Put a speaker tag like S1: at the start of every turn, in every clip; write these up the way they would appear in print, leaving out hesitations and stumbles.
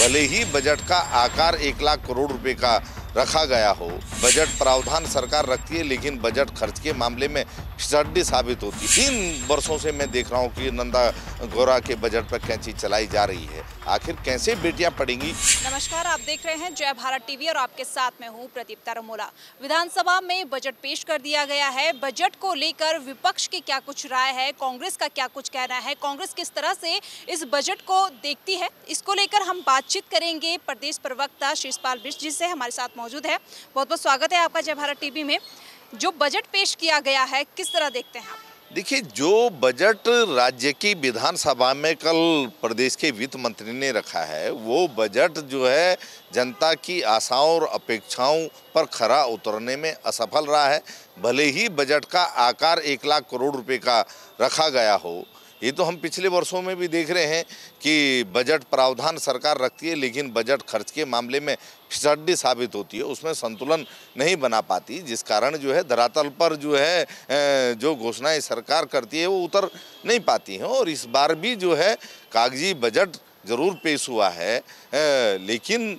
S1: भले ही बजट का आकार 1 लाख करोड़ रुपए का रखा गया हो, बजट प्रावधान सरकार रखती है, लेकिन बजट खर्च के मामले में फिसड्डी साबित होती है। 3 वर्षों से मैं देख रहा हूँ कि नंदा गौरा के बजट पर कैंची चलाई जा रही है। आखिर कैसे बेटियां पढ़ेंगी?
S2: नमस्कार, आप देख रहे हैं जय भारत टीवी और आपके साथ मैं हूं प्रदीप्ता रमोला। विधानसभा में बजट पेश कर दिया गया है। बजट को लेकर विपक्ष की क्या कुछ राय है, कांग्रेस का क्या कुछ कहना है, कांग्रेस किस तरह से इस बजट को देखती है, इसको लेकर हम बातचीत करेंगे। प्रदेश प्रवक्ता शिषपाल बिष्ट जी से हमारे साथ मौजूद है। बहुत बहुत स्वागत है आपका जय भारत टीवी में। जो बजट पेश किया गया है, किस तरह देखते हैं आप?
S1: देखिए, जो बजट राज्य की विधानसभा में कल प्रदेश के वित्त मंत्री ने रखा है, वो बजट जो है जनता की आशाओं और अपेक्षाओं पर खरा उतरने में असफल रहा है। भले ही बजट का आकार 1 लाख करोड़ रुपए का रखा गया हो, ये तो हम पिछले वर्षों में भी देख रहे हैं कि बजट प्रावधान सरकार रखती है, लेकिन बजट खर्च के मामले में फिसड्डी साबित होती है, उसमें संतुलन नहीं बना पाती, जिस कारण जो है धरातल पर जो है जो घोषणाएं सरकार करती है वो उतर नहीं पाती हैं। और इस बार भी जो है कागजी बजट ज़रूर पेश हुआ है, लेकिन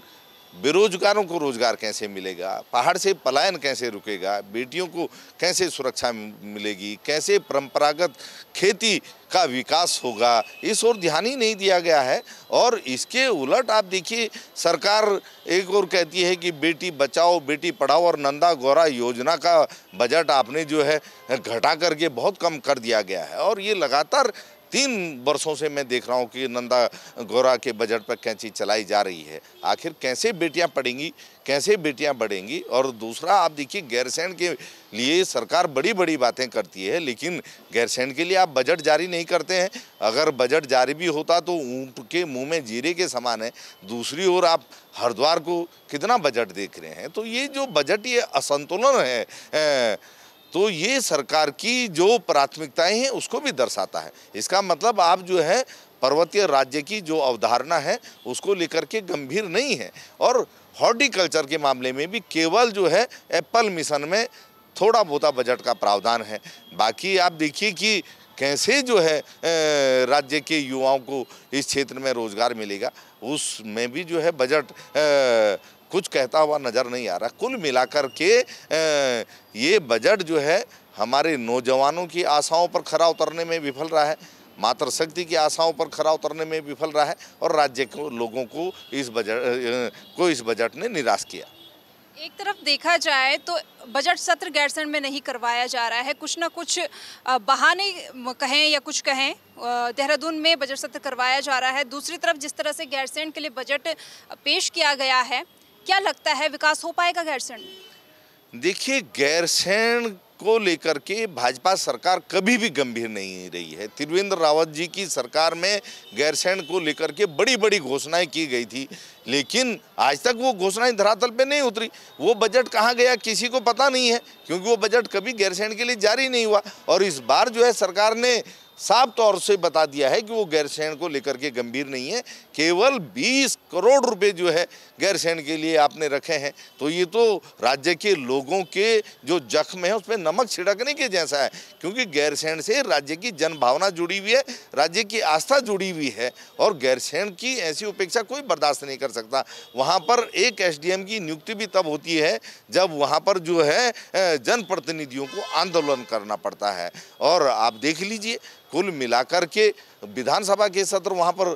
S1: बेरोजगारों को रोजगार कैसे मिलेगा, पहाड़ से पलायन कैसे रुकेगा, बेटियों को कैसे सुरक्षा मिलेगी, कैसे परंपरागत खेती का विकास होगा, इस ओर ध्यान ही नहीं दिया गया है। और इसके उलट आप देखिए, सरकार एक ओर कहती है कि बेटी बचाओ बेटी पढ़ाओ, और नंदा गौरा योजना का बजट आपने जो है घटा करके बहुत कम कर दिया गया है। और ये लगातार 3 वर्षों से मैं देख रहा हूँ कि नंदा गौरा के बजट पर कैंची चलाई जा रही है। आखिर कैसे बेटियां पढ़ेंगी, कैसे बेटियां बढ़ेंगी? और दूसरा, आप देखिए, गैरसैंण के लिए सरकार बड़ी बड़ी बातें करती है, लेकिन गैरसैंण के लिए आप बजट जारी नहीं करते हैं। अगर बजट जारी भी होता तो ऊँट के मुँह में जीरे के समान है। दूसरी ओर आप हरिद्वार को कितना बजट देख रहे हैं। तो ये जो बजट, ये असंतुलन है, तो ये सरकार की जो प्राथमिकताएं हैं उसको भी दर्शाता है। इसका मतलब आप जो है पर्वतीय राज्य की जो अवधारणा है उसको लेकर के गंभीर नहीं है। और हॉर्टिकल्चर के मामले में भी केवल जो है एप्पल मिशन में थोड़ा बहुता बजट का प्रावधान है। बाकी आप देखिए कि कैसे जो है राज्य के युवाओं को इस क्षेत्र में रोजगार मिलेगा, उसमें भी जो है बजट कुछ कहता हुआ नज़र नहीं आ रहा। कुल मिलाकर के ये बजट जो है हमारे नौजवानों की आशाओं पर खरा उतरने में विफल रहा है, मातृशक्ति की आशाओं पर खरा उतरने में विफल रहा है, और राज्य के लोगों को इस बजट ने निराश किया।
S2: एक तरफ देखा जाए तो बजट सत्र गैरसैंण में नहीं करवाया जा रहा है, कुछ ना कुछ बहाने कहें या कुछ कहें, देहरादून में बजट सत्र करवाया जा रहा है। दूसरी तरफ जिस तरह से गैरसैंण के लिए बजट पेश किया गया है, क्या लगता है विकास हो पाएगा गैरसैंण में?
S1: देखिए, गैरसैंण को लेकर के भाजपा सरकार कभी भी गंभीर नहीं रही है। त्रिवेंद्र रावत जी की सरकार में गैरसैंण को लेकर के बड़ी बड़ी घोषणाएं की गई थी, लेकिन आज तक वो घोषणाएं धरातल पे नहीं उतरी। वो बजट कहाँ गया किसी को पता नहीं है, क्योंकि वो बजट कभी गैरसैंण के लिए जारी नहीं हुआ। और इस बार जो है सरकार ने साफ तौर से बता दिया है कि वो गैरसैंण को लेकर के गंभीर नहीं है। केवल 20 करोड़ रुपए जो है गैरसैंण के लिए आपने रखे हैं, तो ये तो राज्य के लोगों के जो जख्म है उस पर नमक छिड़कने के जैसा है, क्योंकि गैरसैंण से राज्य की जनभावना जुड़ी हुई है, राज्य की आस्था जुड़ी हुई है, और गैरसैंण की ऐसी उपेक्षा कोई बर्दाश्त नहीं कर सकता। वहाँ पर एक एसडीएम की नियुक्ति भी तब होती है जब वहाँ पर जो है जनप्रतिनिधियों को आंदोलन करना पड़ता है। और आप देख लीजिए, कुल मिलाकर के विधानसभा के सत्र वहाँ पर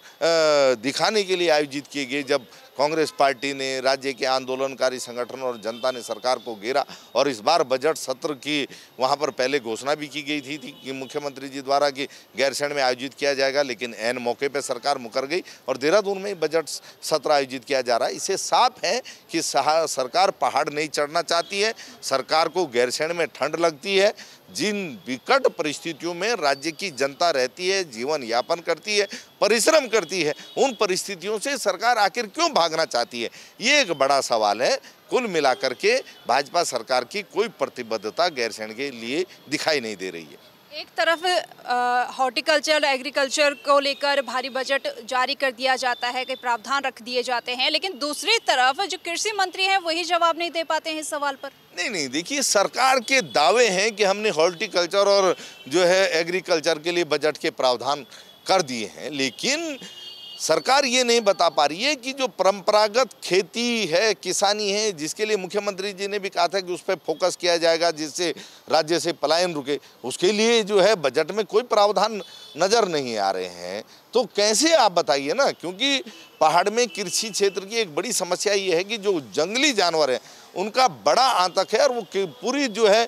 S1: दिखाने के लिए आयोजित किए गए, जब कांग्रेस पार्टी ने, राज्य के आंदोलनकारी संगठन और जनता ने सरकार को घेरा। और इस बार बजट सत्र की वहाँ पर पहले घोषणा भी की गई थी कि मुख्यमंत्री जी द्वारा कि गैरसैंण में आयोजित किया जाएगा, लेकिन ऐन मौके पर सरकार मुकर गई और देहरादून में बजट सत्र आयोजित किया जा रहा है। इससे साफ है कि सरकार पहाड़ नहीं चढ़ना चाहती है, सरकार को गैरसैंण में ठंड लगती है। जिन विकट परिस्थितियों में राज्य की जनता रहती है, जीवन यापन करती है, परिश्रम करती है, उन परिस्थितियों से सरकार आखिर क्यों भागना चाहती है, ये एक बड़ा सवाल है। कुल मिलाकर के भाजपा सरकार की कोई प्रतिबद्धता गैरसैंण के लिए दिखाई नहीं दे रही है।
S2: एक तरफ हॉर्टिकल्चर एग्रीकल्चर को लेकर भारी बजट जारी कर दिया जाता है, कई प्रावधान रख दिए जाते हैं, लेकिन दूसरी तरफ जो कृषि मंत्री हैं वही जवाब नहीं दे पाते हैं इस सवाल पर।
S1: नहीं, देखिए, सरकार के दावे हैं कि हमने हॉर्टिकल्चर और जो है एग्रीकल्चर के लिए बजट के प्रावधान कर दिए हैं, लेकिन सरकार ये नहीं बता पा रही है कि जो परंपरागत खेती है, किसानी है, जिसके लिए मुख्यमंत्री जी ने भी कहा था कि उस पर फोकस किया जाएगा जिससे राज्य से पलायन रुके, उसके लिए जो है बजट में कोई प्रावधान नज़र नहीं आ रहे हैं। तो कैसे आप बताइए ना, क्योंकि पहाड़ में कृषि क्षेत्र की एक बड़ी समस्या ये है कि जो जंगली जानवर हैं उनका बड़ा आतंक है और वो पूरी जो है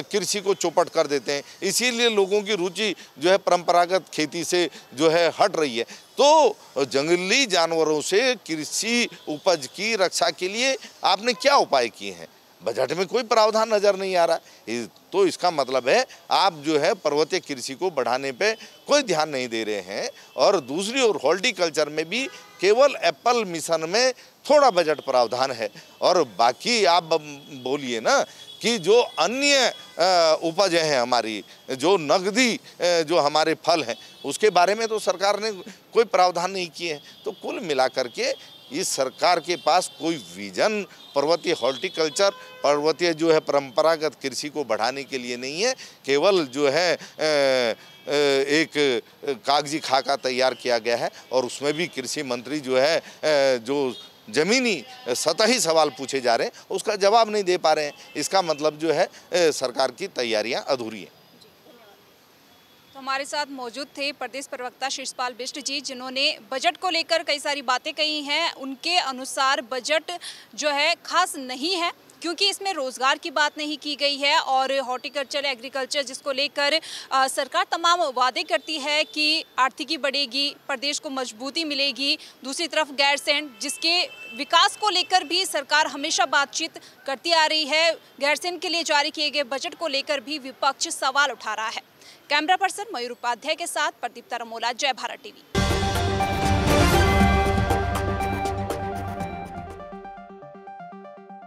S1: कृषि को चौपट कर देते हैं। इसीलिए लोगों की रुचि जो है परंपरागत खेती से जो है हट रही है। तो जंगली जानवरों से कृषि उपज की रक्षा के लिए आपने क्या उपाय किए हैं? बजट में कोई प्रावधान नज़र नहीं आ रहा है। तो इसका मतलब है आप जो है पर्वतीय कृषि को बढ़ाने पे कोई ध्यान नहीं दे रहे हैं। और दूसरी ओर हॉर्टिकल्चर में भी केवल एप्पल मिशन में थोड़ा बजट प्रावधान है और बाकी आप बोलिए ना कि जो अन्य उपज हैं हमारी, जो नकदी जो हमारे फल हैं, उसके बारे में तो सरकार ने कोई प्रावधान नहीं किए हैं। तो कुल मिलाकर के इस सरकार के पास कोई विजन पर्वतीय हॉर्टिकल्चर, पर्वतीय जो है परंपरागत कृषि को बढ़ाने के लिए नहीं है। केवल जो है एक कागजी खाका तैयार किया गया है और उसमें भी कृषि मंत्री जो है जो ज़मीनी सतही सवाल पूछे जा रहे हैं उसका जवाब नहीं दे पा रहे हैं। इसका मतलब जो है सरकार की तैयारियां अधूरी हैं।
S2: तो हमारे साथ मौजूद थे प्रदेश प्रवक्ता शिषपाल बिष्ट जी, जिन्होंने बजट को लेकर कई सारी बातें कही हैं। उनके अनुसार बजट जो है खास नहीं है क्योंकि इसमें रोजगार की बात नहीं की गई है और हॉर्टिकल्चर, एग्रीकल्चर जिसको लेकर सरकार तमाम वादे करती है कि आर्थिकी बढ़ेगी, प्रदेश को मजबूती मिलेगी। दूसरी तरफ गैरसैंण जिसके विकास को लेकर भी सरकार हमेशा बातचीत करती आ रही है। गैरसैंण के लिए जारी किए गए बजट को लेकर भी विपक्ष सवाल उठा रहा है। कैमरा पर्सन मयूर उपाध्याय के साथ प्रदीप तरमोला, जय भारत टीवी।